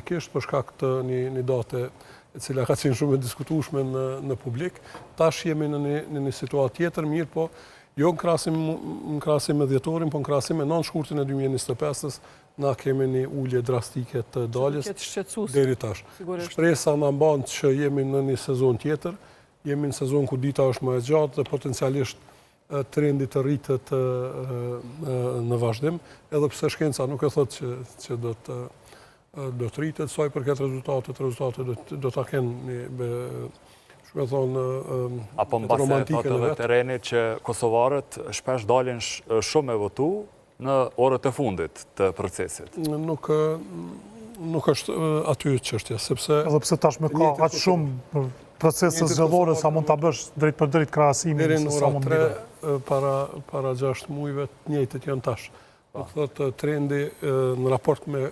historikisht për shkak të një date e cila ka qenë shumë e diskutueshme në publik. Tash jemi në një situatë tjetër, mirë po, jo në krahasim me dhjetorin, po në krahasim me 9 shkurtin e 2025-s, na kemi një ulje drastike të daljes deri tash. Shpresa na mban që jemi në një sezon tjetër, jemi në sezon ku dita është më e gjatë dhe potencialisht trendi të rritet në vazhdim, edhe pse shkenca nuk e thotë që do të rritet, saj përket rezultatet do ta kenë shumë e thonë apo mbase fatë dhe tereni që kosovarët shpesh dalin shumë e votu në orët e fundit të procesit. Nuk është aty çështja, sepse edhe pse tashmë ka aq shumë procese zgjedhore sa mund ta bësh drejt për drejt krahasimin deri në orën 3 para 6 muajve të njëjtët janë tash. Do thotë trendi në raport me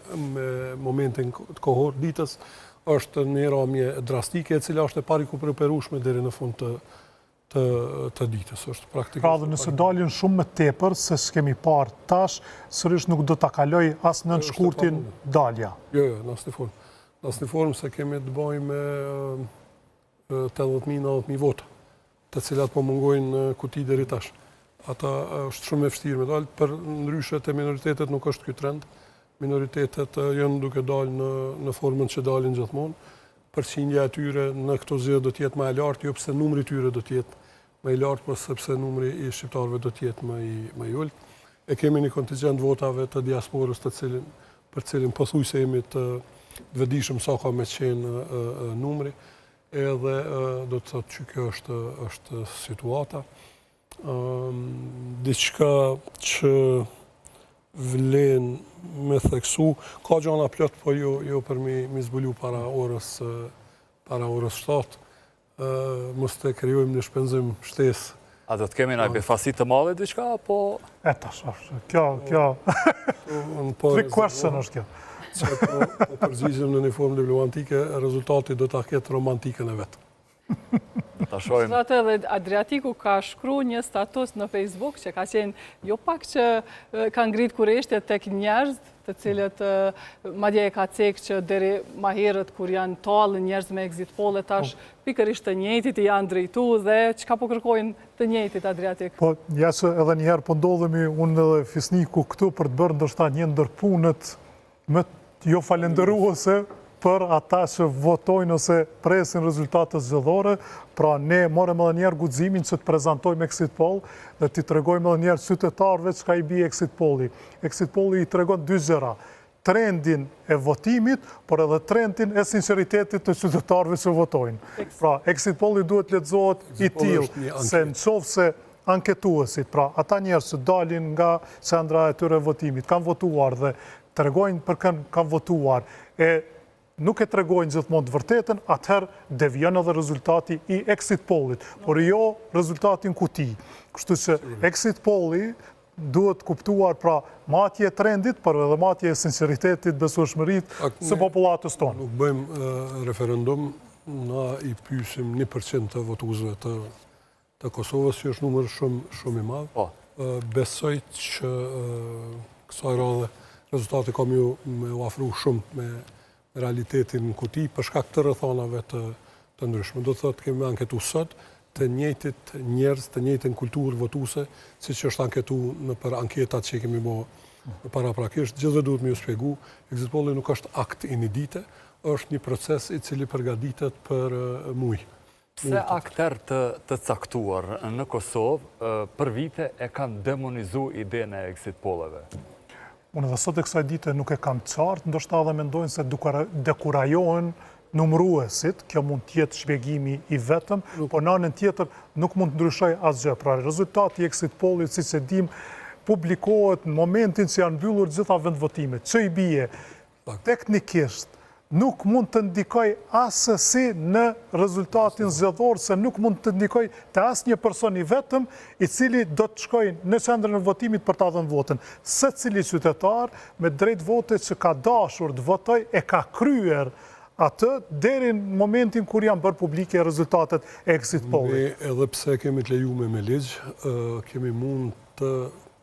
momentin të kohor ditës është një rrëmje drastike e cila është e parikuperueshme deri në fund të ditës. Është praktikisht. Pra dhe nëse dalin shumë më tepër se s'kemi parë tash, sërish nuk do ta kaloj as në shkurtin dalja. Jo, në asnjë formë. Në asnjë formë se kemi të bëjmë me 80.000-90.000 vota, të cilat po mungojnë në kuti deri tash. Ata është shumë e vështirë me dalë, për ndryshe të minoritetet nuk është ky trend. Minoritetet janë duke dalë në formën që dalin gjithmonë. Përqindja e tyre në këto zgjedhje do të jetë më e lartë, jo pse numri i tyre do të jetë më i lartë, por sepse numri i shqiptarëve do të jetë më i ulët. E kemi një kontingjent votave të diasporës për cilin pothuajse jemi të vetëdijshëm sa ka me qenë numri. Edhe do të thotë që kjo është situata. Diçka që vlen me theksu, ka gjana plot, po jo për mi zbulu para orës 7. Mos të krijojmë një shpenzim shtesë. A do të kemi një befasit të madhe diçka, apo? Tash, kjo trick question është kjo. Që po përgjigjem në një formë diplomatike, rezultati do ta ketë romantikën e vet. Ta shohim. Atë edhe Adriatiku ka shkruar një status në Facebook që ka qenë jo pak që ka ngrit kurreshtje tek njerëz, të cilët madje e ka cek që deri më herët kur janë tallë njerëz me exit poll tash pikërisht të njëjtit janë drejtuar dhe çka po kërkojnë të njëjtit Adriatik. Po ja se edhe një herë po ndodhemi unë edhe Fisniku këtu për të bërë ndoshta një ndër punët më jo falendëruese për ata që votojnë ose presin rezultate zgjedhore, pra ne morëm edhe njerë guximin që të prezantojmë exit poll dhe të tregojmë edhe njerë qytetarëve çka i bie exit polli. Exit polli i tregon dy gjëra: trendin e votimit, por edhe trendin e sinqeritetit të qytetarëve që votojnë. Pra, exit polli duhet lexohet i tillë se nëse anketuesit, pra ata njerëz që dalin nga qendra e tyre votimit, kanë votuar dhe tregojnë për kënë kanë votuar, nuk e tregojnë gjithmonë të vërtetën, atëherë devion edhe rezultati i exit pollit, por jo rezultati në kuti. Kështu që exit polli duhet kuptuar pra matje e trendit, por edhe matje e sinqeritetit, besueshmërisë së popullatës tonë. Nuk bëjmë referendum, na i pyesim 1% të votuesve të Kosovës, që është numër shumë i madh. Besoj që kësaj radhe rezultati kam ju me u afru shumë me realitetin në kuti për shkak të rrethonave të ndryshme. Do të thotë kemi anketu sot të njëjtit njerëz, të njëjtën kulturë votuese, siç është anketu në për anketat që kemi bërë paraprakisht. Gjithë duhet më ju shpjegu, exit polli nuk është akt inedite, është një proces i cili përgatitet për muaj. Pse akter të caktuar në Kosovë për vite e kanë demonizuar idenë e exit polleve? Unë dhe sot e kësaj dite nuk e kam qartë, ndoshta edhe mendojnë se dekurajohen numëruesit, kjo mund tjetë shpjegimi i vetëm, por në anën tjetër nuk mund të ndryshoj asgjë. Pra rezultati i exit pollit, siç e dim, publikohet në momentin që janë mbyllur gjitha vendvotimet. Që i bie teknikisht nuk mund të ndikoj asësi në rezultatin zgjedhor, se nuk mund të ndikoj të asnjë person i vetëm i cili do të shkojë në qendrën e votimit për ta dhënë votën. Secili qytetar me drejt vote që ka dashur të votojë e ka kryer atë deri në momentin kur janë bërë publike rezultatet e exit pollit. Edhe pse kemi të lejuar me ligj, kemi mund të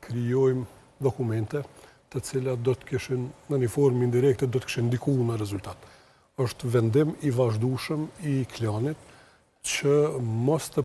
krijojmë dokumente të cilat do të kishin në një formë indirekte do të kishin ndikuar në rezultat. Është vendim i vazhdueshëm i Klanit që mos të